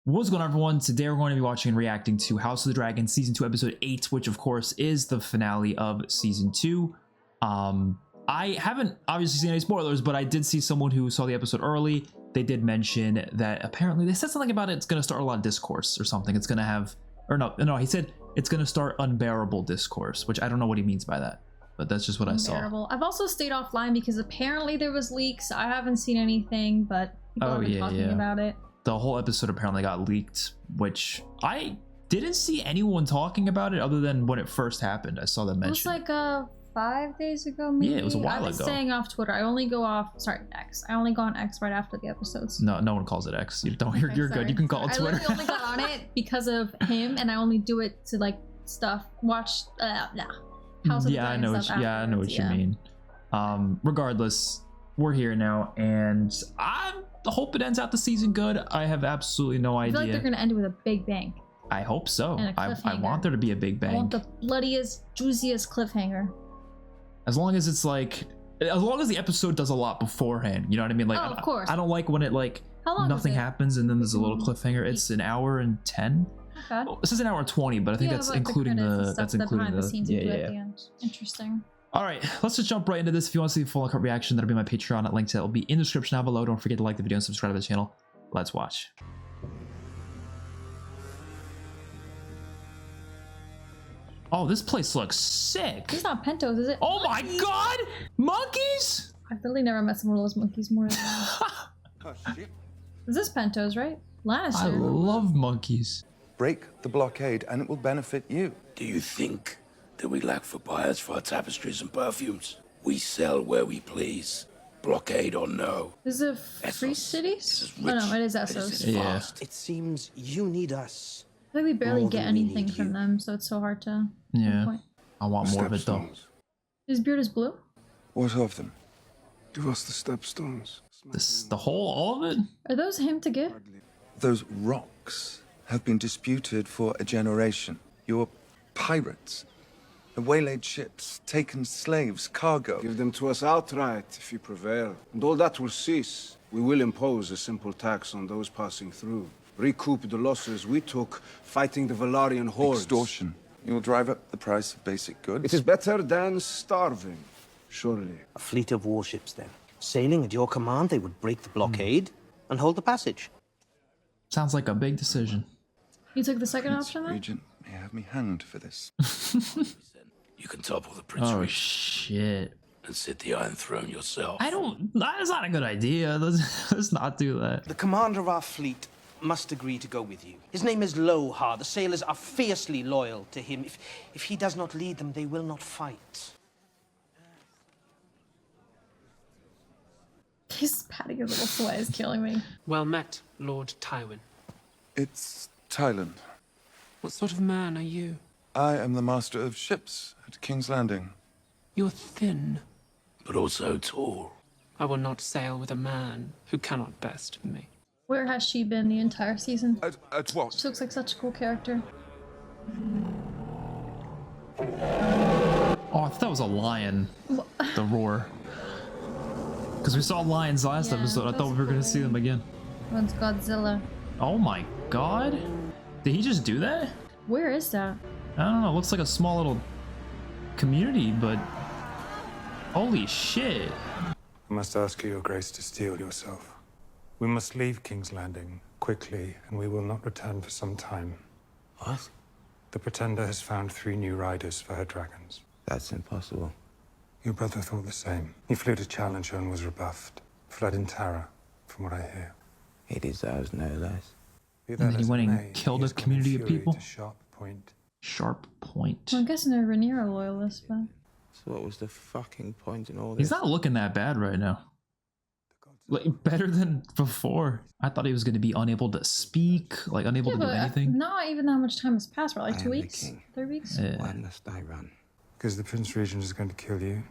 What's going on, everyone? Today we're going to be watching and reacting to House of the Dragon Season 2 Episode 8, which of course is the finale of Season 2. I haven't obviously seen any spoilers, but I did see someone who saw the episode early. They did mention that apparently they said something about it's going to start a lot of discourse or something. It's going to have, or no, he said it's going to start unbearable discourse, which I don't know what he means by that, but that's just what I saw. I've also stayed offline because apparently there was leaks. I haven't seen anything, but people have been talking about it. The whole episode apparently got leaked, which I didn't see anyone talking about it other than when it first happened. I saw them mention. It was like 5 days ago, maybe. Yeah, it was a while ago. I've been staying off Twitter. I only go off, X. I only go on X right after the episodes. No one calls it X. You don't. You're good. You can call it Twitter. I literally only got on it because of him, and I only do it to like watch. House of the I know. I know what you mean. Regardless, we're here now, and I hope it ends out the season good. I have absolutely no idea. I feel like they're gonna end it with a big bang. I hope so. And a I want there to be a big bang. I want the bloodiest, juiciest cliffhanger. As long as it's like, as long as the episode does a lot beforehand, you know what I mean? Like, of course. I don't like when it like nothing happens and then there's a little cliffhanger. It's an hour and 10. Okay. Well, this is an hour and 20, but I think that's including the scenes at the end. Interesting. All right, let's just jump right into this. If you want to see the full uncut reaction, that'll be my Patreon. Link to that will be in the description down below. Don't forget to like the video and subscribe to the channel. Let's watch. Oh, this place looks sick. It's not Pentos, is it? Oh my god! Monkeys? I've really never met someone who loves monkeys more than Is this Pentos, right? Lannister. I love monkeys. Break the blockade and it will benefit you. Do you think that we lack for buyers for our tapestries and perfumes? We sell where we please, blockade or no. Is it Free Cities? Oh no, it is Essos. Yeah. It seems you need us. I think we barely get anything from them, so it's so hard to pinpoint. I want more of it though. His beard is blue? What of them? Give us the stepstones. All of it? Are those him to give? Those rocks have been disputed for a generation. You're pirates. Have waylaid ships, taken slaves, cargo. Give them to us outright if you prevail. And all that will cease. We will impose a simple tax on those passing through. Recoup the losses we took fighting the Velaryon hordes. Extortion. You'll drive up the price of basic goods. It is better than starving, surely. A fleet of warships, then. Sailing at your command, they would break the blockade and hold the passage. Sounds like a big decision. You took the second option then? Regent may have me hanged for this. You can topple the Prince Oh Regent shit. and sit the Iron Throne yourself. That's not a good idea. Let's not do that. The commander of our fleet must agree to go with you. His name is Lohar. The sailors are fiercely loyal to him. If he does not lead them, they will not fight. He's patting his little sweat is killing me. Well met, Lord Tywin. It's Thailand. What sort of man are you? I am the master of ships at King's Landing. You're thin. But also tall. I will not sail with a man who cannot best me. Where has she been the entire season? At what? She looks like such a cool character. Oh, I thought that was a lion. The roar. Because we saw lions last episode. I thought we were going to see them again. One's Godzilla. Oh my god. Did he just do that? Where is that? I don't know. It looks like a small little community, but holy shit. I must ask you, Your Grace, to steel yourself. We must leave King's Landing quickly, and we will not return for some time. What? The Pretender has found 3 new riders for her dragons. That's impossible. Your brother thought the same. He flew to challenge her and was rebuffed. Fled in terror, from what I hear. He deserves no less. Be that And then he as it went and may, killed he a has gone in community of fury people? to Sharp Point. Sharp Point. Well, I'm guessing they're Rhaenyra loyalists, but... So what was the fucking point in all this? He's not looking that bad right now. Like, better than before. I thought he was going to be unable to speak, like unable to do anything. Not even that much time has passed, right? Like I 2 am the weeks? king. 3 weeks? Why must I run? Because the Prince Regent is going to kill you.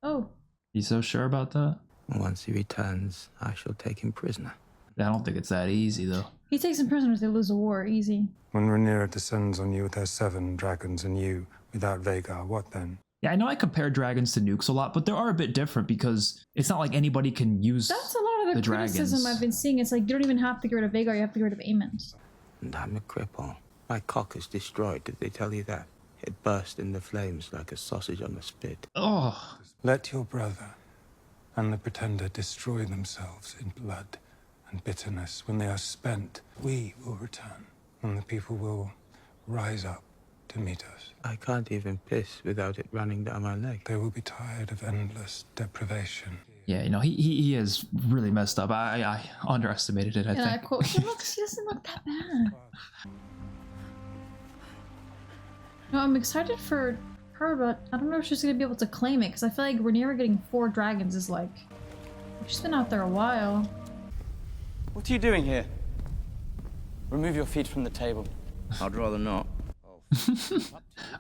Oh. You so sure about that? Once he returns, I shall take him prisoner. I don't think it's that easy, though. He takes them prisoners, they lose a war, easy. When Rhaenyra descends on you with her 7 dragons and you without Vhagar, what then? Yeah, I know I compare dragons to nukes a lot, but they are a bit different because it's not like anybody can use That's a lot of the criticism dragons. I've been seeing. It's like you don't even have to get rid of Vhagar, you have to get rid of Aemond. And I'm a cripple. My cock is destroyed, did they tell you that? It burst into flames like a sausage on a spit. Oh, Let your brother and the Pretender destroy themselves in blood and bitterness. When they are spent, we will return, and the people will rise up to meet us. I can't even piss without it running down my leg. They will be tired of endless deprivation. yeah, you know, he is really messed up. I underestimated it, I And I think. quote, he doesn't look that bad. No, I'm excited for her, but I don't know if she's gonna be able to claim it, because I feel like Rhaenyra getting 4 dragons is like... She's been out there a while. What are you doing here? Remove your feet from the table. I'd rather not.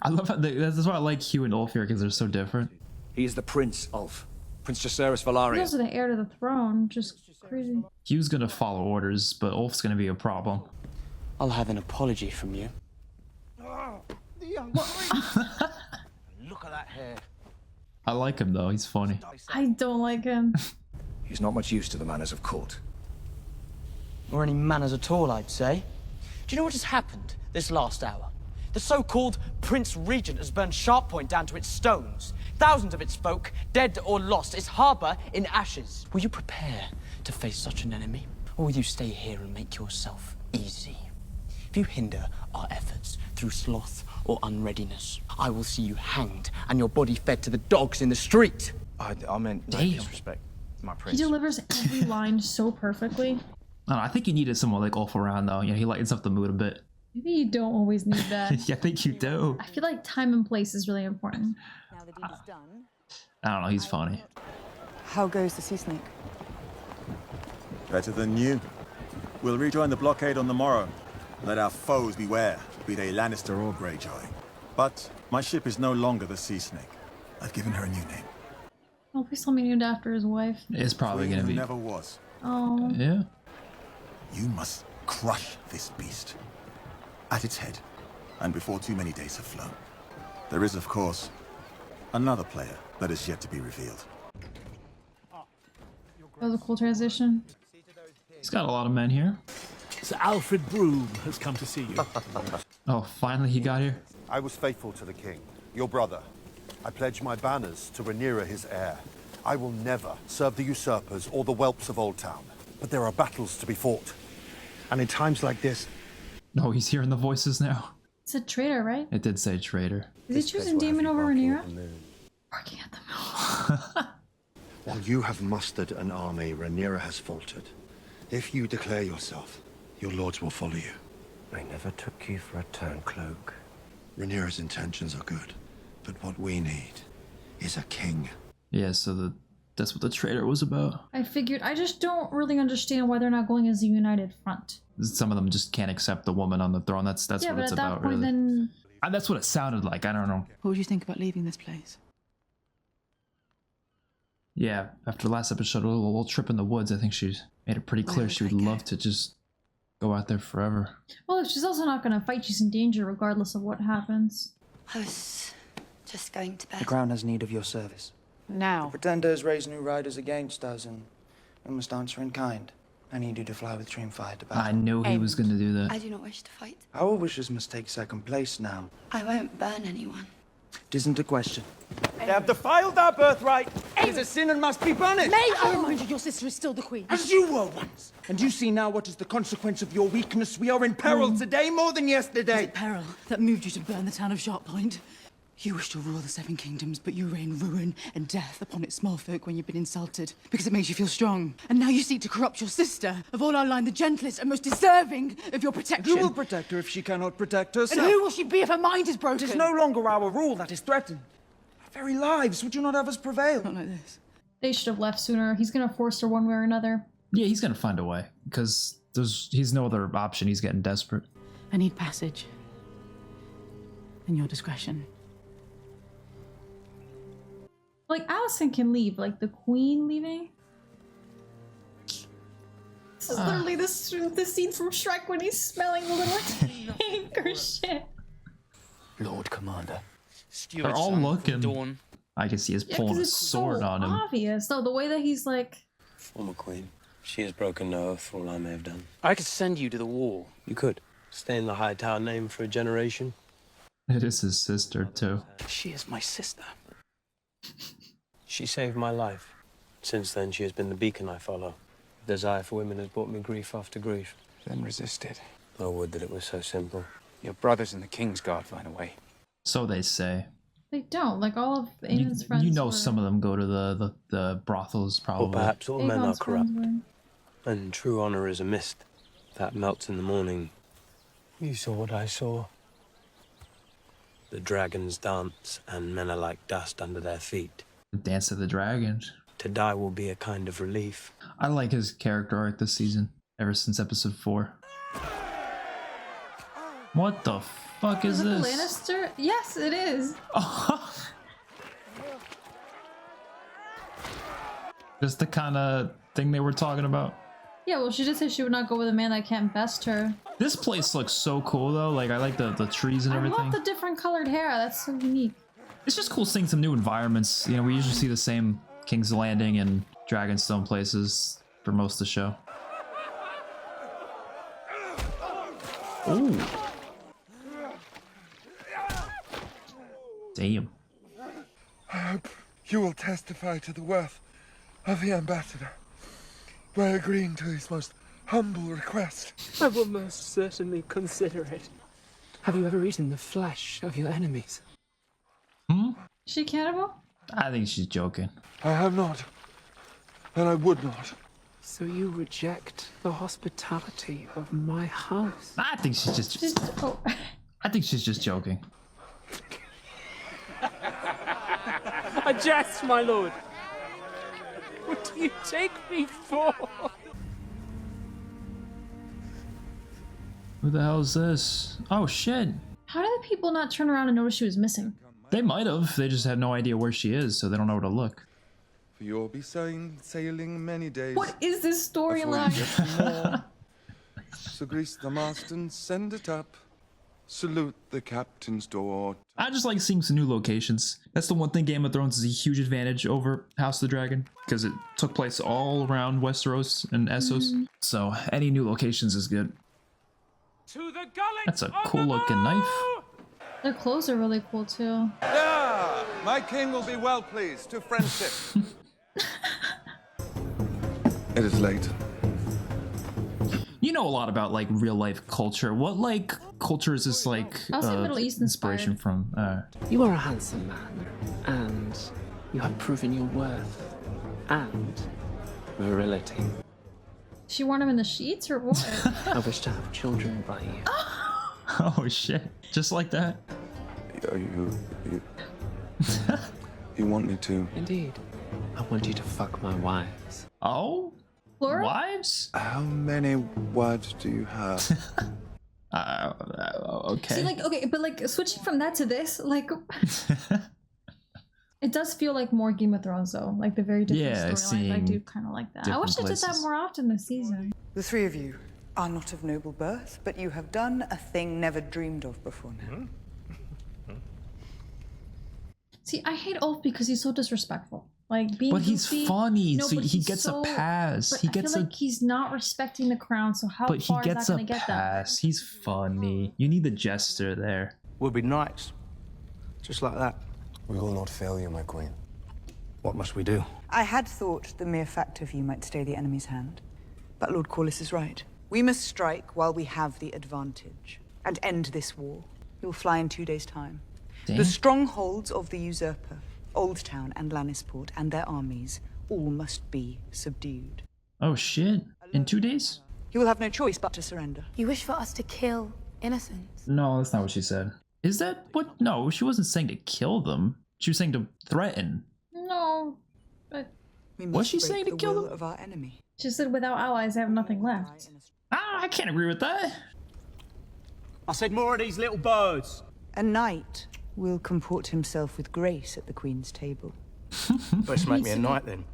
I love how that's why I like Hugh and Ulf here, because they're so different. He is the Prince, Ulf. Prince Jacaerys He's Velaryon. also the heir to the throne, just crazy. Hugh's gonna follow orders, but Ulf's gonna be a problem. I'll have an apology from you. Look at that hair. I like him though, he's funny. I don't like him. He's not much used to the manners of court. Or any manners at all, I'd say. Do you know what has happened this last hour? The so-called Prince Regent has burned Sharppoint down to its stones. Thousands of its folk, dead or lost, its harbour in ashes. Will you prepare to face such an enemy? Or will you stay here and make yourself easy? If you hinder our efforts through sloth or unreadiness, I will see you hanged and your body fed to the dogs in the street. I meant no Damn. disrespect, my He prince. delivers every line so perfectly. I don't know, I think you needed someone like Ulf around though. You know, he lightens up the mood a bit. Maybe you don't always need that. Yeah, I think you do. I feel like time and place is really important. Now the deed is done. I don't know, he's funny. How goes the sea snake? Better than you. We'll rejoin the blockade on the morrow. Let our foes beware, be they Lannister or Greyjoy. But my ship is no longer the Sea Snake. I've given her a new name. Oh, please tell me named after his wife. It's probably Queen gonna who be. never was. Oh. Yeah. You must crush this beast. At its head, and before too many days have flown. There is, of course, another player that is yet to be revealed. That was a cool transition. He's got a lot of men here. Sir Alfred Broom has come to see you. Oh, finally he got here. I was faithful to the king, your brother. I pledge my banners to Rhaenyra, his heir. I will never serve the usurpers or the whelps of Old Town. But there are battles to be fought. And in times like this... No, he's hearing the voices now. It's a traitor, right? It did say traitor. Is he choosing Daemon over Rhaenyra? Barking at them. While you have mustered an army, Rhaenyra has faltered. If you declare yourself, your lords will follow you. I never took you for a turncloak. Rhaenyra's intentions are good, but what we need is a king. Yeah, so that's what the traitor was about. I figured. I just don't really understand why they're not going as a united front. Some of them just can't accept the woman on the throne. That's Yeah, what but it's at that about, point, really. then That's what it sounded like. I don't know. What would you think about leaving this place? Yeah, after the last episode, a little trip in the woods, I think she made it pretty clear she would love to just go out there forever. well, if she's also not going to fight, she's in danger regardless of what happens. I was just going to bed. The crown has need of your service. Now. Pretenders raise new riders against us, and we must answer in kind. I need you to fly with Dreamfire to battle. I knew he was going to do that. I do not wish to fight. Our wishes must take second place now. I won't burn anyone. It isn't a question. They have defiled our birthright. It is a sin and must be punished. May I remind you, your sister is still the queen. As you were once. And you see now what is the consequence of your weakness. We are in peril today more than yesterday. Peril that moved you to burn the town of Sharppoint. You wish to rule the Seven Kingdoms, but you rain ruin and death upon its small folk when you've been insulted, because it makes you feel strong. And now you seek to corrupt your sister, of all our line the gentlest and most deserving of your protection. Who will protect her if she cannot protect herself? And who will she be if her mind is broken? It is no longer our rule that is threatened. Our very lives, would you not have us prevail? Not like this. They should have left sooner. He's going to force her one way or another. Yeah, he's going to find a way, because he's no other option. He's getting desperate. I need passage. And your discretion. Like, Alicent can leave. Like, the queen leaving? This is literally the scene from Shrek when he's smelling the little tank or shit. Lord Commander. They're all looking. Dawn. I can see he's Yeah, pulling 'cause a it's sword so on him. obvious. No, the way that he's like... Former queen. She has broken no oath for all I may have done. I could send you to the wall. You could. Stay in the High Tower name for a generation. It is his sister, too. She is my sister. She saved my life. Since then, she has been the beacon I follow. Desire for women has brought me grief after grief. Then resisted. I would that it was so simple. Your brothers in the King's Guard ran away. So they say. They don't. Like, all of Aemon's friends You know were... some of them go to the brothels, probably. Or perhaps all men are Aegon's corrupt. friends were... And true honor is a mist that melts in the morning. You saw what I saw. The dragons dance, and men are like dust under their feet. Dance of the Dragons. To die will be a kind of relief. I like his character arc this season, ever since episode 4. What the fuck is it this? the Lannister? Yes, it is. Just the kind of thing they were talking about. Yeah, well, she did say she would not go with a man that can't best her. This place looks so cool, though. Like, I like the trees and I everything. love the different colored hair. That's so unique. It's just cool seeing some new environments. You know, we usually see the same King's Landing and Dragonstone places for most of the show. Ooh. Damn. I hope you will testify to the worth of the ambassador by agreeing to his most humble request. I will most certainly consider it. Have you ever eaten the flesh of your enemies? She cannibal? I think she's joking. I have not, and I would not. So you reject the hospitality of my house? I think she's just. Oh. I think she's just joking. A jest, my lord. What do you take me for? Who the hell is this? Oh shit. How did the people not turn around and notice she was missing? They might have. They just had no idea where she is, so they don't know where to look. For you'll be sailing many days. What is this storyline? So grease the mast and send it up. Salute the captain's door. I just like seeing some new locations. That's the one thing Game of Thrones is a huge advantage over House of the Dragon, because it took place all around Westeros and Essos. So any new locations is good. That's a cool looking knife. Their clothes are really cool too. Yeah, my king will be well pleased to friendship. It is late. You know a lot about like real life culture. What like culture is this like I'll say Middle East inspiration from? You are a handsome man, and you have proven your worth and virility. She wore him in the sheets or what? I wish to have children by you. Oh shit! Just like that? You want me to? Indeed. I want you to fuck my wives. Oh? Plural? Wives? How many wives do you have? Okay. See, like, okay, but like switching from that to this, like, it does feel like more Game of Thrones though, like the very different storyline. I do kind of like that. I wish they did that more often this season. The three of you are not of noble birth, but you have done a thing never dreamed of before now. See, I hate Ulf because he's so disrespectful. Like being But he's goofy. funny, No, so but he he's gets a so- pass. But He I gets feel a- like he's not respecting the crown. So how But he far gets is that a going to get them? pass. He's funny. You need the jester there. We'll be knights. Just like that. We will not fail you, my queen. What must we do? I had thought the mere fact of you might stay the enemy's hand. But Lord Corlys is right. We must strike while we have the advantage and end this war. He will fly in 2 days' time. Damn. The strongholds of the usurper, Old Town and Lannisport, and their armies all must be subdued. Oh shit! In 2 days? He will have no choice but to surrender. You wish for us to kill innocents? No, that's not what she said. Is that what? No, she wasn't saying to kill them. She was saying to threaten. No, but We Was must she break saying to the kill will them? of our enemy. she said without allies, I have nothing left. Ah, I can't agree with that. I said more of these little birds. A knight will comport himself with grace at the Queen's table. Best make me a knight then.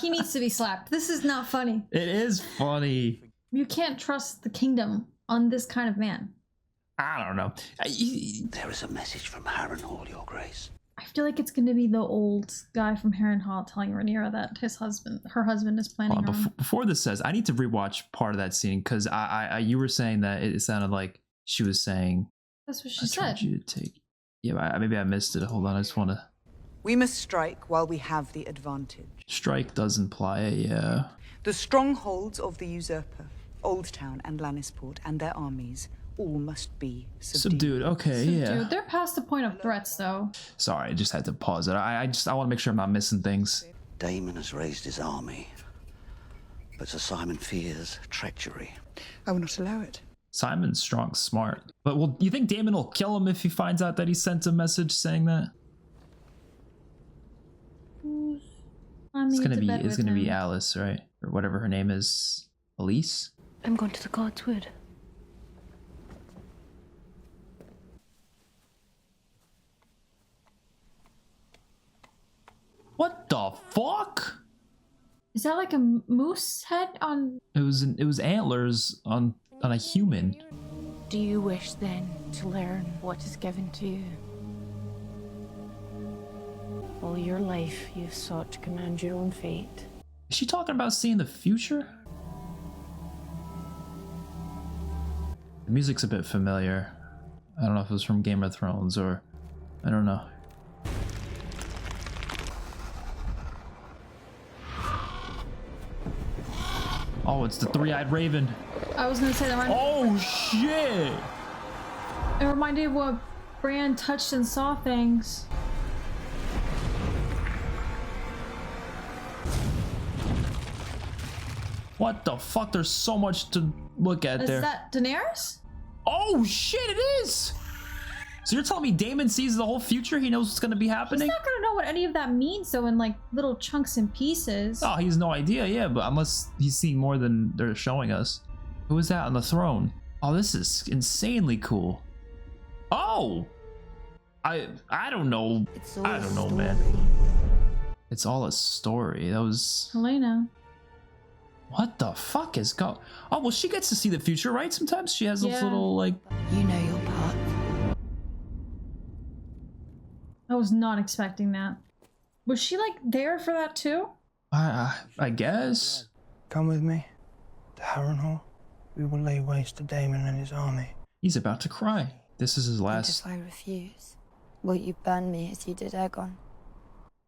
He needs to be slapped. This is not funny. It is funny. You can't trust the kingdom on this kind of man. I don't know. There is a message from Harrenhal, Your Grace. I feel like it's gonna be the old guy from Harrenhal telling Rhaenyra that her husband is planning on. Before this says, I need to rewatch part of that scene because you were saying that it sounded like she was saying. That's what she I said. told you to take. Yeah, maybe I missed it. Hold on, I just want to. We must strike while we have the advantage. Strike does imply a yeah. The strongholds of the usurper, Old Town and Lannisport, and their armies all must be subdued. Okay, yeah. Dude, they're past the point of threats, though. Sorry, I just had to pause it. I want to make sure I'm not missing things. Daemon has raised his army, but Sir Simon fears treachery. I will not allow it. Simon's strong, smart. But well, you think Daemon will kill him if he finds out that he sent a message saying that? It's gonna be Alice, right? Or whatever her name is. Elise? I'm going to the God's Wood. What the fuck? Is that like a moose head on? It was antlers on a human. Do you wish then to learn what is given to you? All your life you've sought to command your own fate. Is she talking about seeing the future? The music's a bit familiar. I don't know if it was from Game of Thrones or I don't know. Oh, it's the three-eyed raven. I was gonna say that. Oh shit! It reminded me of what Bran touched and saw things. What the fuck? There's so much to look at there. Is that Daenerys? Oh shit, it is! So you're telling me Daemon sees the whole future? He knows what's gonna be happening? He's not gonna know what any of that means though in like little chunks and pieces. Oh, he has no idea, yeah, but unless he's seeing more than they're showing us. Who is that on the throne? Oh, this is insanely cool. Oh! I don't know. I don't know, man. It's all a story. That was... Helena. What the fuck is going... Oh, well, she gets to see the future, right? Sometimes she has those little, like... You know your part. I was not expecting that. Was she like there for that too? I guess. Come with me to Harrenhal. We will lay waste to Daemon and his army. He's about to cry. This is his last... And if I refuse, will you burn me as you did Aegon?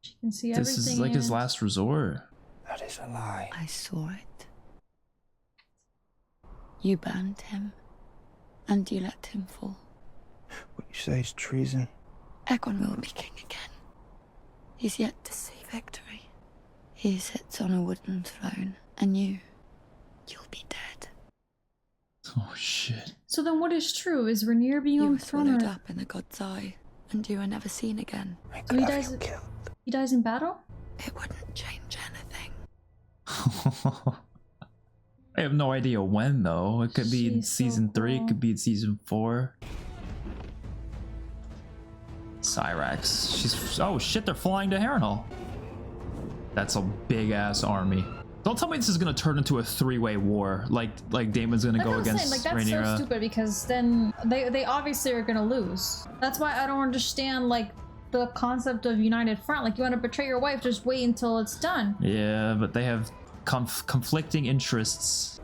She can see everything. This is like his last resort. That is a lie. I saw it. You burned him, and you let him fall. What you say is treason. Aegon will be king again. He's yet to see victory. He sits on a wooden throne, and you'll be dead. Oh shit. So then what is true? Is Rhaenyra being on the throne? Swallowed up in the god's eye, and you are never seen again. So he dies in battle? It wouldn't change anything. I have no idea when though. It could be in season 3, it could be in season 4. Cyrax. She's... Oh shit, they're flying to Harrenhal. That's a big ass army. Don't tell me this is gonna turn into a 3-way war. Like Daemon's gonna go against like, that's Rhaenyra. so stupid because then they obviously are gonna lose. That's why I don't understand like the concept of united front. Like you want to betray your wife, just wait until it's done. Yeah, but they have conflicting interests.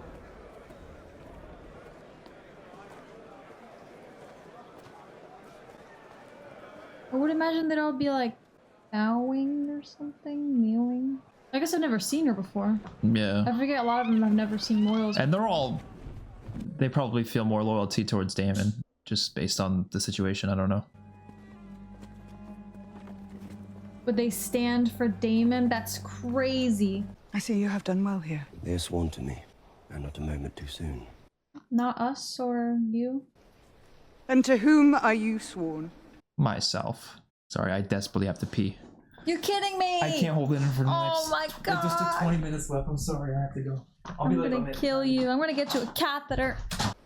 I would imagine they'd all be like bowing or something, kneeling. I guess I've never seen her before. Yeah. I forget a lot of them I've never seen royals. And they probably feel more loyalty towards Daemon just based on the situation. I don't know. But they stand for Daemon? That's crazy. I see you have done well here. They are sworn to me, and not a moment too soon. Not us or you? And to whom are you sworn? Myself. Sorry, I desperately have to pee. You're kidding me! I can't hold it in for the next... Oh my god! Just took 20 minutes left. I'm sorry, I have to go. I'm gonna kill you. I'm gonna get you a catheter.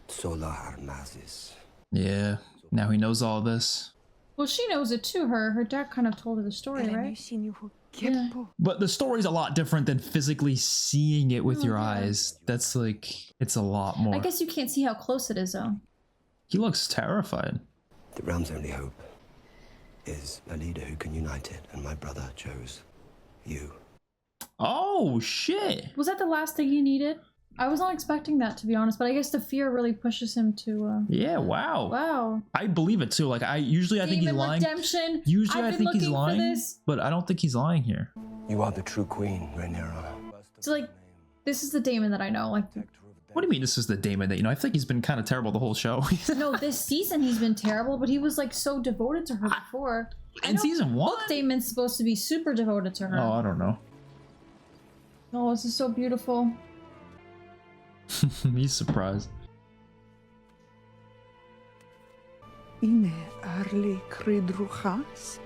Sola Armazis. Yeah, now he knows all this. Well, she knows it too. Her dad kind of told her the story, right? Yeah. But the story's a lot different than physically seeing it with your eyes. That's like, it's a lot more. I guess you can't see how close it is, though. He looks terrified. The realm's only hope is a leader who can unite it, and my brother chose you. Oh, shit. Was that the last thing he needed? I was not expecting that, to be honest, but I guess the fear really pushes him to, Yeah, wow. Wow. I believe it too. Like, I think he's Demon lying. redemption. Usually I've I been think he's looking for lying, this. but I don't think he's lying here. You are the true queen, Rhaenyra. So, like, this is the Damon that I know. Like, What do you mean this is the Damon that, I think he's been kind of terrible the whole show. no, this season he's been terrible, but he was, like, so devoted to her before. In season 1? Book Damon's supposed to be super devoted to her. Oh, I don't know. Oh, this is so beautiful. He's surprised. Ine arli cridruchas,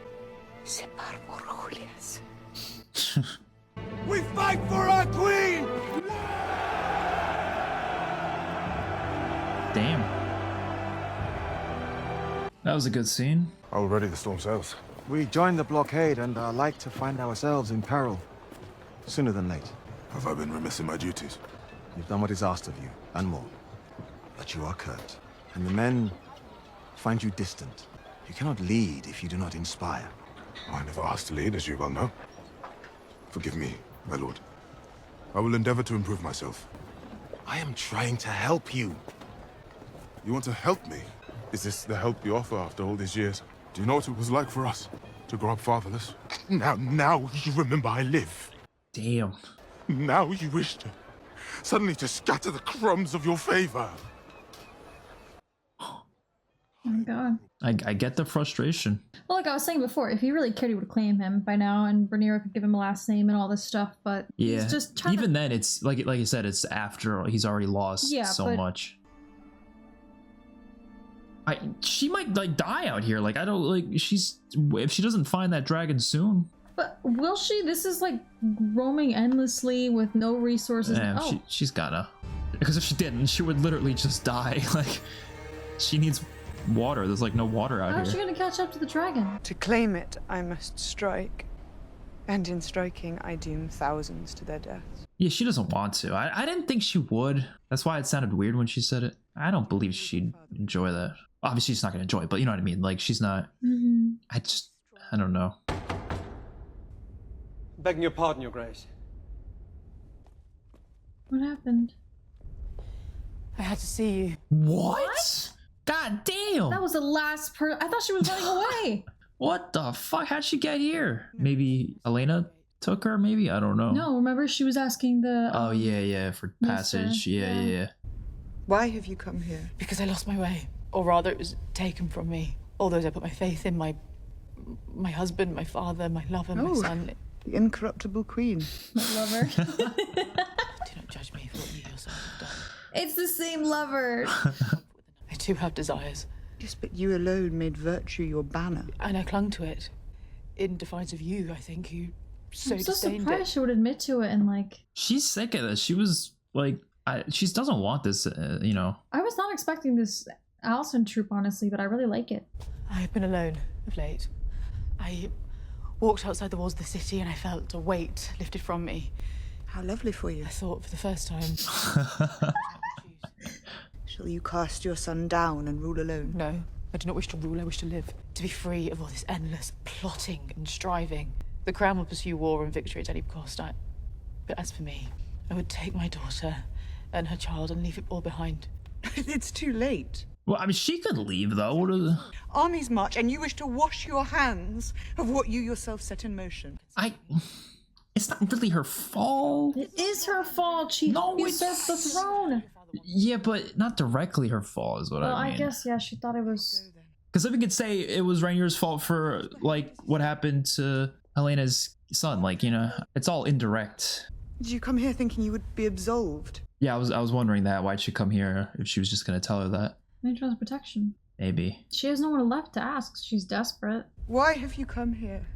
separ morjulias. We fight for our queen! Damn. That was a good scene. Already the storm sails. We joined the blockade and are like to find ourselves in peril. Sooner than late. Have I been remiss in my duties? You've done what is asked of you, and more. But you are Kurt, and the men find you distant. You cannot lead if you do not inspire. I never asked to lead, as you well know. Forgive me, my lord. I will endeavor to improve myself. I am trying to help you. You want to help me? Is this the help you offer after all these years? Do you know what it was like for us to grow up fatherless? Now you remember I live. Damn. Now you wish to suddenly to scatter the crumbs of your favor. Oh my god. I get the frustration. Well, like I was saying before, if he really cared, he would claim him by now, and Rhaenyra could give him a last name and all this stuff. But Yeah. he's just trying Even then, it's like you said, it's after he's already lost so but- much. She might like die out here. Like I don't like if she doesn't find that dragon soon. But will she? This is like roaming endlessly with no resources. Yeah, oh, she's gotta. Because if she didn't, she would literally just die. Like she needs water. There's like no water out how is she here. gonna catch up to the dragon? To claim it, I must strike. And in striking, I doom thousands to their deaths. Yeah, she doesn't want to. I didn't think she would. That's why it sounded weird when she said it. I don't believe she'd enjoy that. Obviously, she's not gonna enjoy it, but you know what I mean. Like she's not. I don't know. Begging your pardon, Your Grace. What happened? I had to see you. What? God damn! That was the last I thought she was running away. What the fuck? How'd she get here? Maybe Elena took her? Maybe? I don't know. No, remember she was asking the. Oh, yeah, for passage. Yeah. Why have you come here? Because I lost my way. Or rather, it was taken from me. All those I put my faith in, my husband, my father, my lover, my son. The incorruptible queen. My lover. Do not judge me for what you yourself have done. It's the same lover. I too have desires. Yes, but you alone made virtue your banner. And I clung to it. In defiance of you, I think, you so I'm so disdained surprised it. she would admit to it and like. She's sick of this. She was like, she doesn't want this, you know. I was not expecting this Allison troop, honestly, but I really like it. I've been alone of late. I walked outside the walls of the city and I felt a weight lifted from me. How lovely for you. I thought for the first time. Shall you cast your son down and rule alone? No, I do not wish to rule, I wish to live. To be free of all this endless plotting and striving. The crown will pursue war and victory at any cost. But as for me, I would take my daughter and her child and leave it all behind. It's too late. Well, I mean, she could leave, though. What is... Armies march, and you wish to wash your hands of what you yourself set in motion. It's not really her fault. It is her fault. She usurped the throne. Yeah, but not directly her fault is what Well, I mean. I guess, yeah, she thought it was... Because if we could say it was Rhaenyra's fault for, like, what happened to Helena's son, like, you know, it's all indirect. Did you come here thinking you would be absolved? Yeah, I was wondering that. Why'd she come here if she was just going to tell her that? Natural protection. Maybe. She has no one left to ask. She's desperate. Why have you come here?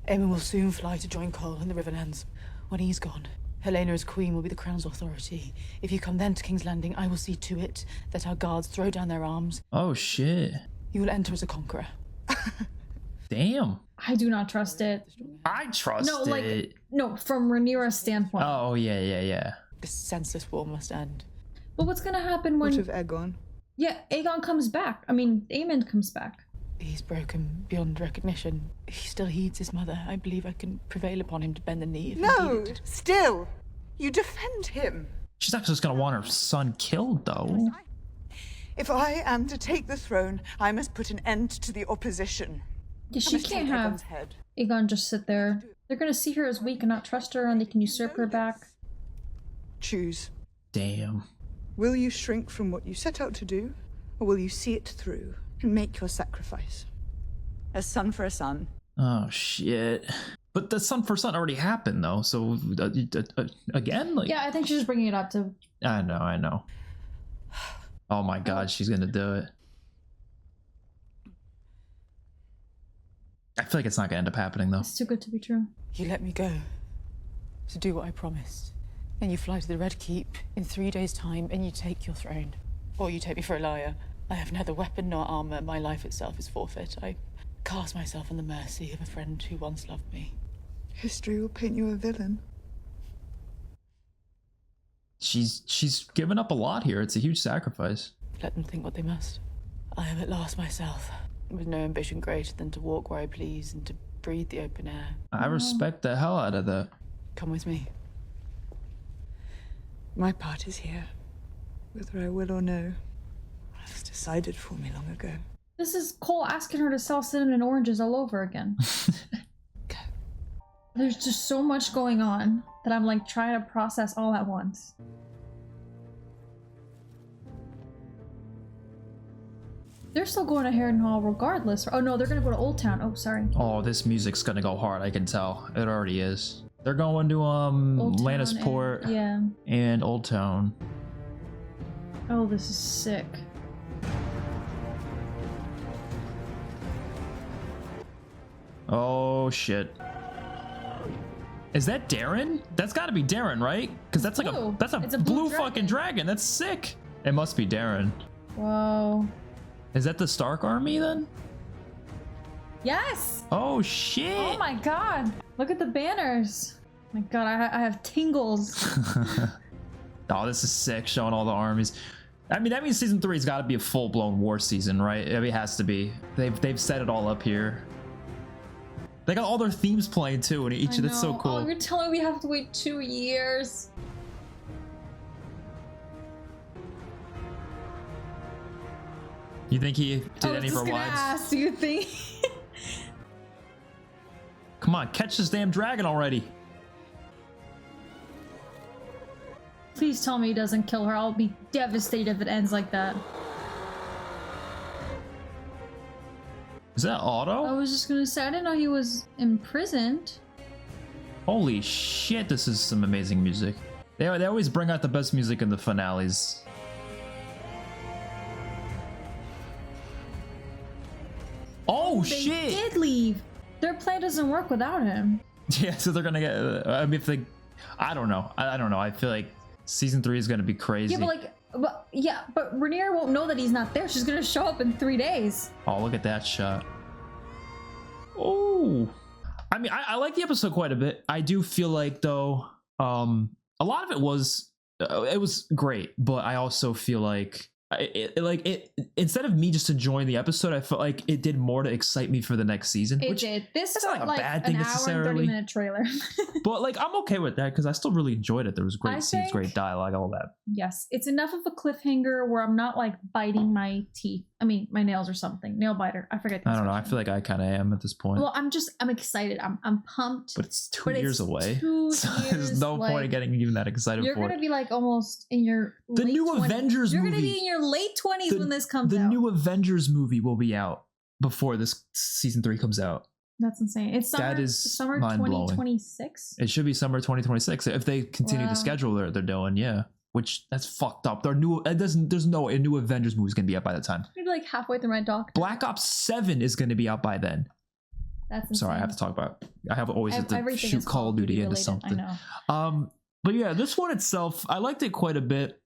Aemon will soon fly to join Cole in the Riverlands. When he's gone, Helena as queen will be the crown's authority. If you come then to King's Landing, I will see to it that our guards throw down their arms. Oh, shit. You will enter as a conqueror. Damn. I do not trust it. I trust no, it. like, no, from Rhaenyra's standpoint. Oh, yeah. This senseless war must end. But what's gonna happen when... What of Aegon? Yeah, Aegon comes back. I mean, Aemond comes back. He's broken beyond recognition. He still heeds his mother. I believe I can prevail upon him to bend the knee if No, needed. still. You defend him. She's not just gonna want her son killed, though. If I am to take the throne, I must put an end to the opposition. Yeah, I she must can't take have Aegon's head. Aegon just sit there. They're gonna see her as weak and not trust her, and they can usurp her back. Choose. Damn. Will you shrink from what you set out to do, or will you see it through and make your sacrifice? A son for a son. Oh shit. But the son for son already happened though, so again, like. Yeah, I think she's just bringing it up to. I know. Oh my god, she's gonna do it. I feel like it's not gonna end up happening though. It's too good to be true. You let me go to do what I promised. And you fly to the Red Keep in 3 days' time and you take your throne. Or you take me for a liar. I have neither weapon nor armor. My life itself is forfeit. I cast myself on the mercy of a friend who once loved me. History will paint you a villain. She's given up a lot here. It's a huge sacrifice. Let them think what they must. I am at last myself, with no ambition greater than to walk where I please and to breathe the open air. I respect the hell out of that. Come with me. My part is here, whether I will or no. It was decided for me long ago. This is Cole asking her to sell cinnamon oranges all over again. There's just so much going on that I'm like trying to process all at once. They're still going to Harrenhal regardless. Oh no, they're gonna go to Old Town. Oh, sorry. Oh, this music's gonna go hard. I can tell. It already is. They're going to Old Town Lannisport and, yeah. and Old Town. Oh, this is sick. Oh shit. Is that Darren? That's got to be Darren, right? Because that's like Blue. that's a It's a blue blue fucking dragon. That's sick. It must be Darren. Whoa. Is that the Stark army then? Yes. Oh shit. Oh my god. Look at the banners. My god, I have tingles. Oh, this is sick, showing all the armies. I mean, that means season 3's got to be a full-blown war season, right? I mean, it has to be. They've set it all up here. They got all their themes playing too, and each that's so cool. Oh, you're telling me we have to wait 2 years? You think he did any for wives? Ask, do you think? Come on, catch this damn dragon already. Please tell me he doesn't kill her. I'll be devastated if it ends like that. Is that Otto? I was just gonna say, I didn't know he was imprisoned. Holy shit, this is some amazing music. They always bring out the best music in the finales. Oh They shit! did leave. Their plan doesn't work without him. Yeah, so they're gonna get. I mean, if they, I don't know. I don't know. I feel like season 3 is gonna be crazy. Yeah, but Rhaenyra won't know that he's not there. She's gonna show up in 3 days. Oh, look at that shot. Oh, I mean, I like the episode quite a bit. I do feel like though, a lot of it was great, but I also feel like instead of me just enjoying the episode, I felt like it did more to excite me for the next season. It which did. This that's felt not a like bad an thing hour and necessarily. 30-minute trailer. But like, I'm okay with that because I still really enjoyed it. There was great I scenes, think- great dialogue, all that. Yes, it's enough of a cliffhanger where I'm not like biting my teeth. I mean, my nails or something. Nail biter. I forget. I don't know. I feel like I kind of am at this point. Well, I'm excited. I'm pumped. But it's 2 but years it's away. 2 So years, there's no point in like, getting even that excited You're for gonna it. be like almost in your The late new 20s. Avengers You're movie. gonna be in your late 20s when this comes The out. new Avengers movie will be out before this season 3 comes out. That's insane. It's summer. That is summer mind-blowing. 2026. It should be summer 2026 if they continue Wow. the schedule they're doing. Yeah, which that's fucked up. There's no way a new Avengers movie is gonna be out by the time. Maybe like halfway through my doc. Black Ops 7 is gonna be out by then. That's insane. Sorry, I have to talk about. I have always have to Everything shoot is Call of Duty into related, something. I know. But yeah, this one itself, I liked it quite a bit.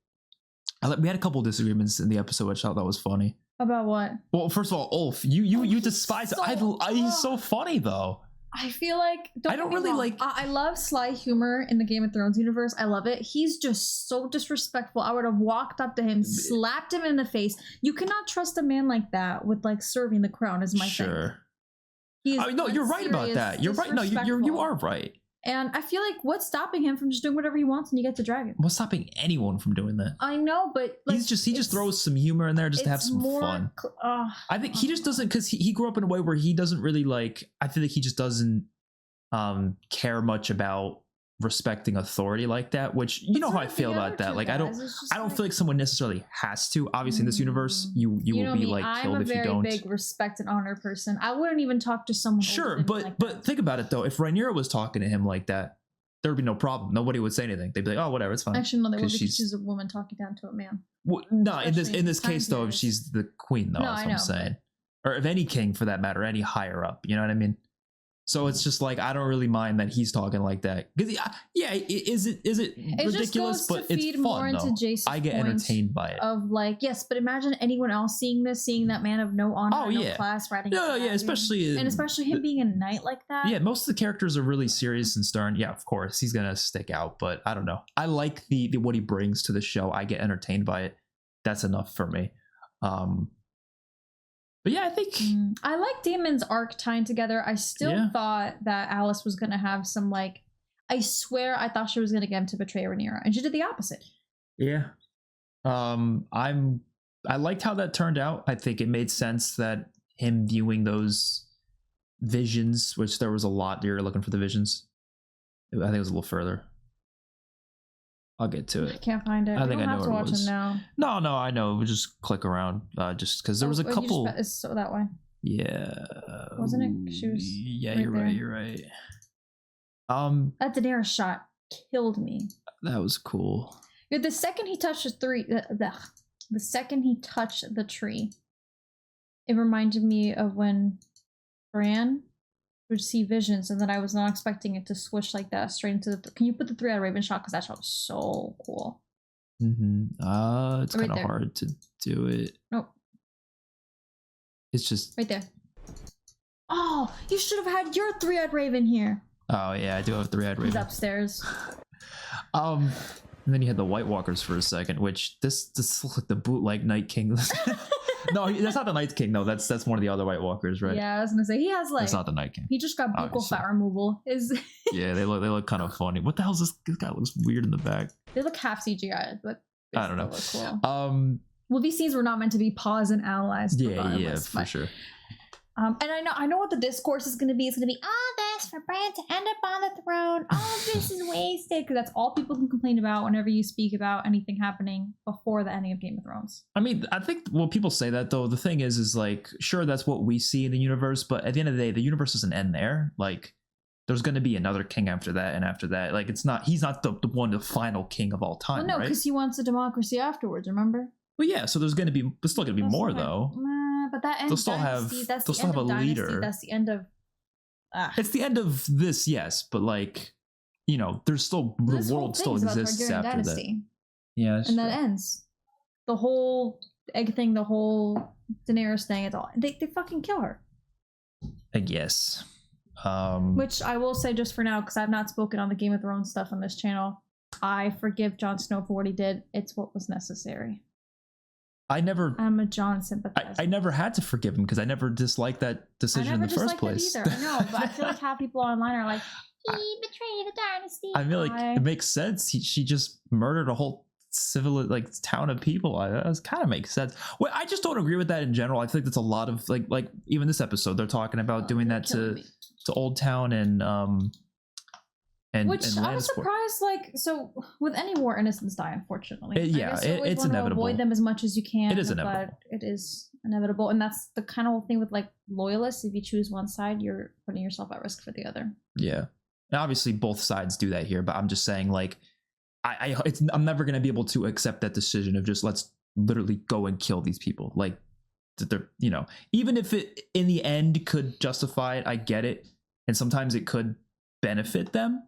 We had a couple disagreements in the episode, which I thought that was funny. About what? Well, first of all, Ulf, you despise it. so He's so funny though. I feel like I don't really like. I love sly humor in the Game of Thrones universe. I love it. He's just so disrespectful. I would have walked up to him, slapped him in the face. You cannot trust a man like that with like serving the crown. Is my thing. No, you're right about that. You're right. No, you are right. And I feel like what's stopping him from just doing whatever he wants when you get the dragon? What's stopping anyone from doing that? I know, but like, he just throws some humor in there just to have some fun. I think he just doesn't, because he grew up in a way where he doesn't really like. I feel like he just doesn't care much about respecting authority like that. Which you know how I feel about that. Like I don't feel like someone necessarily has to. Obviously, in this universe, you will be like killed if you don't. I'm a very big respect and honor person. I wouldn't even talk to someone. Sure, but think about it though. If Rhaenyra was talking to him like that, there would be no problem. Nobody would say anything. They'd be like, "Oh, whatever, it's fine." Actually, no, they would, because she's a woman talking down to a man. Well, no, in this case though, if she's the queen though, No, that's I what I'm know, saying, or if any king for that matter, any higher up. You know what I mean? So it's just like I don't really mind that he's talking like that, because is it ridiculous? But it's fun though. I get entertained by it. Of like, yes, but imagine anyone else seeing that man of no honor, no class, riding. No, yeah, especially him being a knight like that. Yeah, most of the characters are really serious and stern. Yeah, of course he's gonna stick out, but I don't know. I like the what he brings to the show. I get entertained by it. That's enough for me. But yeah, I think I like Daemon's arc tying together. I still thought that Alice was gonna have some like. I swear, I thought she was gonna get him to betray Rhaenyra, and she did the opposite. Yeah, I liked how that turned out. I think it made sense that him viewing those visions, which there was a lot. You're looking for the visions. I think it was a little further. I'll get to it. I can't find it. I think I know have to where it watch was. them now. No, I know. We'll just click around, just because there was a couple. So that way. Yeah. Wasn't it? She was. Yeah, right you're there. right. You're right. That Daenerys shot killed me. That was cool. Yeah, the second he touched the second he touched the tree, it reminded me of when Bran would see visions, and then I was not expecting it to switch like that straight into the. Can you put the 3-eyed raven shot? Because that shot was so cool. It's Right kind of there. hard to do it. Nope. It's just. Right there. Oh, you should have had your 3-eyed raven here. Oh yeah, I do have 3-eyed He's raven. upstairs. And then you had the White Walkers for a second, which this looks like the bootleg Night King. No, that's not the Night King though. That's one of the other White Walkers, right? Yeah, I was gonna say he has like. That's not the Night King. He just got buccal Obviously. fat removal. Yeah, they look kind of funny. What the hell is this? This guy looks weird in the back. They look half CGI, but I don't know. look cool. Well, these scenes were not meant to be paused and analyzed. Yeah, regardless, for but- sure. And I know what the discourse is going to be. It's going to be all this for Bran to end up on the throne. All of this is wasted, because that's all people can complain about whenever you speak about anything happening before the ending of Game of Thrones. I mean, I think well, people say that though. The thing is like, sure, that's what we see in the universe, but at the end of the day, the universe doesn't end there. Like, there's going to be another king after that, and after that, like, it's not. He's not the final king of all time, Well, no, right? because he wants a democracy afterwards. Remember? Well, yeah. So there's still going to be more though. But that ends. They'll still have. That's They'll the still end have a of Dynasty. leader. That's the end of. It's the end of this, yes, but like, you know, there's still This the whole world still thing's about exists Targaryen after Dynasty. that. Yeah, And that ends. The whole egg thing, the whole Daenerys thing, it's all they fucking kill her. I guess. Which I will say just for now, because I've not spoken on the Game of Thrones stuff on this channel, I forgive Jon Snow for what he did. It's what was necessary. I'm a Jon sympathizer. I never had to forgive him because I never disliked that decision in the first place. That either. I know, but I feel like half people online are like, he betrayed the dynasty. I feel like it makes sense. She just murdered a whole town of people. That kind of makes sense. Well, I just don't agree with that in general. I think that's a lot of like even this episode they're talking about doing that to Old Town and which and I was Lannisport. surprised. Like, so with any war, innocents die, unfortunately. Yeah, it's inevitable. Avoid them as much as you can. It is inevitable. But it is inevitable, and that's the kind of whole thing with like loyalists. If you choose one side, you're putting yourself at risk for the other. Yeah. Now, obviously, both sides do that here, but I'm just saying, like, I'm never going to be able to accept that decision of just let's literally go and kill these people. Like, they're, you know, even if it in the end could justify it, I get it, and sometimes it could benefit them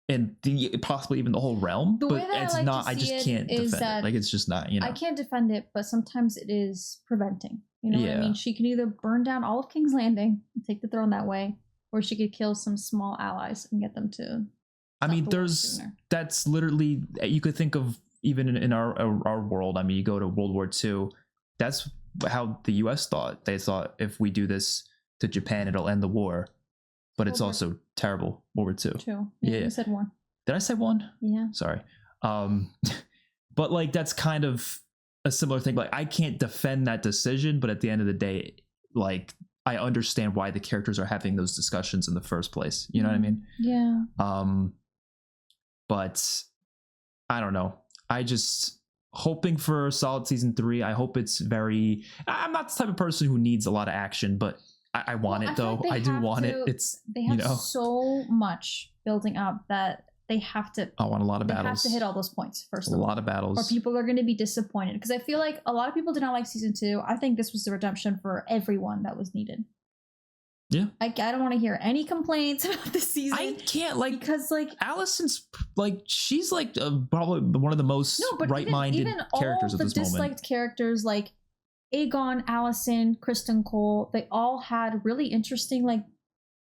and possibly even the whole realm. The but way that it's I like not. to I see just it can't is defend that it. Like, it's just not. You know, I can't defend it, but sometimes it is preventing. You know what I Yeah. mean? She can either burn down all of King's Landing and take the throne that way, or she could kill some small allies and get them to. I mean, the war there's sooner. that's literally, you could think of even in our world. I mean, you go to World War II. That's how the U.S. thought. They thought if we do this to Japan, it'll end the war. But it's World War also terrible. World War II. Two. Yeah, you said one. Did I say one? Yeah. Sorry. But like that's kind of a similar thing. Like I can't defend that decision, but at the end of the day, like I understand why the characters are having those discussions in the first place. You know what I mean? Yeah. But I don't know. I just hoping for a solid season 3. I hope it's very. I'm not the type of person who needs a lot of action, but I want it though. I do want it. It's they have so much building up that they have to. I want a lot of they battles. have to hit all those points first. A lot of battles. Or people are going to be disappointed because I feel like a lot of people did not like season 2. I think this was the redemption for everyone that was needed. Yeah. I don't want to hear any complaints about this season. I can't because like Alicent's like she's like probably one of the most right-minded even characters all at the this moment. disliked characters like Aegon, Alicent, Kristen Cole, they all had really interesting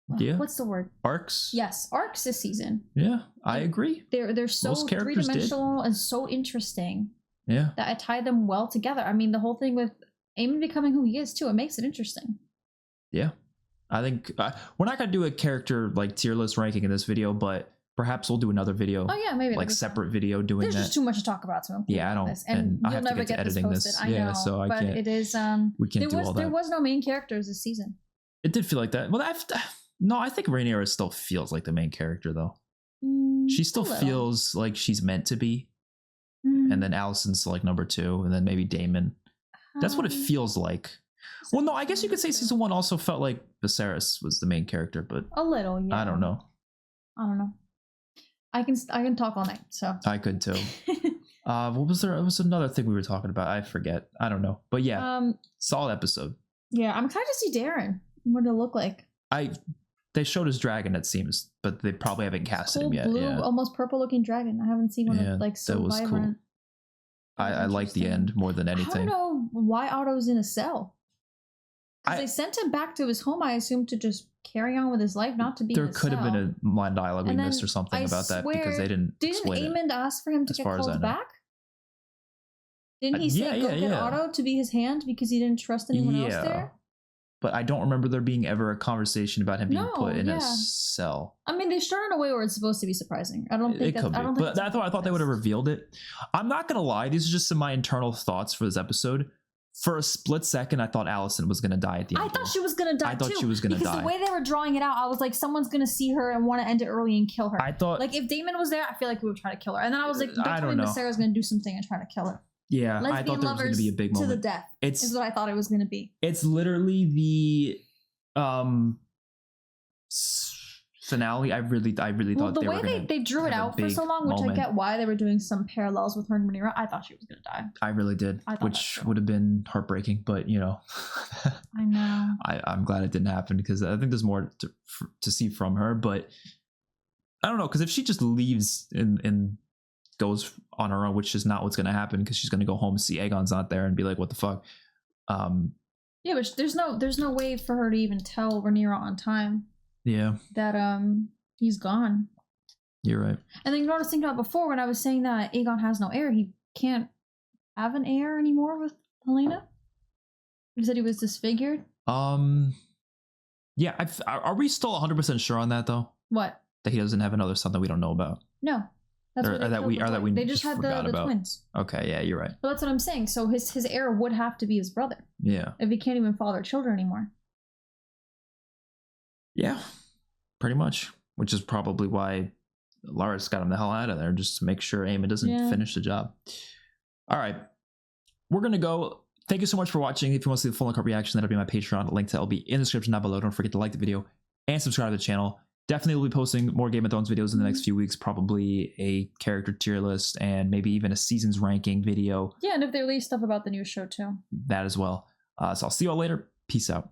what's the word? Arcs? Yes, arcs this season. Yeah, I agree. They're so Most characters did. three-dimensional and so interesting. Yeah. That I tied them well together. I mean, the whole thing with Aemon becoming who he is too, it makes it interesting. Yeah. I think we're not going to do a character like tier list ranking in this video, but perhaps we'll do another video. Oh yeah, maybe like separate video doing There's that. just too much to talk about, so Yeah, I don't. this. And I you'll have to never get to this editing posted. this. I Yeah, know, so I but can't. it is We can't do all that. There was no main characters this season. It did feel like that. Well, no, I think Rhaenyra still feels like the main character though. She still little. feels like she's meant to be. And then Alicent's like number 2, and then maybe Daemon. That's what it feels like. Well, no, I guess you could say season 1 also felt like Viserys was the main character, but A little, yeah. I don't know. I don't know. I can talk all night, so I could too. What was there? It was another thing we were talking about. I forget. I don't know. But yeah, solid episode. yeah, I'm excited to see Darren. What it'll look like. They showed his dragon, it seems, but they probably haven't casted him yet. Blue, Yeah, almost purple looking dragon. I haven't seen one Yeah, of, like so that was vibrant. cool. I like the end more than I anything. don't know why Otto's in a cell. Because they sent him back to his home, I assume, to just carry on with his life, not to be in There a could have cell. been a line dialogue we And missed then or something I about that because they swear, didn't explain it. Aemond ask for him to as get far as I called know. back? Didn't he say yeah, go yeah, get yeah. Otto to be his hand because he didn't trust anyone else there? But I don't remember there being ever a conversation about him being No, put in yeah. a cell. I mean, they showed it in a way where it's supposed to be surprising. I don't think It that's. could be, I don't think but I thought they would have revealed it. I'm not gonna lie; these are just some of my internal thoughts for this episode. For a split second, I thought Alicent was gonna die at the end. I thought she was gonna die I thought too. she was gonna because die. the way they were drawing it out, I was like, someone's gonna see her and want to end it early and kill her. I thought- like if Daemon was there, I feel like we would try to kill her. And then I was like, don't I tell don't me know. Sarah's gonna do something and try to kill her. Yeah, Lesbian I thought there was gonna be a big to moment. the death. It's- is what I thought it was gonna be. It's literally the finale. I really Well, thought the they way were gonna they drew it have a out for big so long, which moment. I get why they were doing some parallels with her and Rhaenyra. I thought she was gonna die. I really did, I thought which would have been heartbreaking. But you know, I know. I'm glad it didn't happen because I think there's more to see from her. But I don't know, because if she just leaves and goes on her own, which is not what's going to happen, because she's going to go home, see Aegon's not there, and be like, "What the fuck." Yeah, but there's no way for her to even tell Rhaenyra on time Yeah, that he's gone. you're right. And then you know what I was thinking about before when I was saying that Aegon has no heir. He can't have an heir anymore with Helena. He said he was disfigured. Yeah, are we still 100% sure on that though? What? That he doesn't have another son that we don't know about, No. That's or what they that killed we before. They just had forgot the about. twins. Okay, yeah, you're right. But that's what I'm saying. So his heir would have to be his brother Yeah, if he can't even father children anymore. yeah, pretty much. Which is probably why Laris got him the hell out of there, just to make sure Aemon doesn't Yeah. finish the job. All right, we're gonna go. Thank you so much for watching. If you want to see the full uncut reaction, that'll be my Patreon. Link to that will be in the description down below. Don't forget to like the video and subscribe to the channel. Definitely will be posting more Game of Thrones videos in the next few weeks. Probably a character tier list and maybe even a seasons ranking video. Yeah, and if they release stuff about the new show too. That as well. So I'll see you all later. Peace out.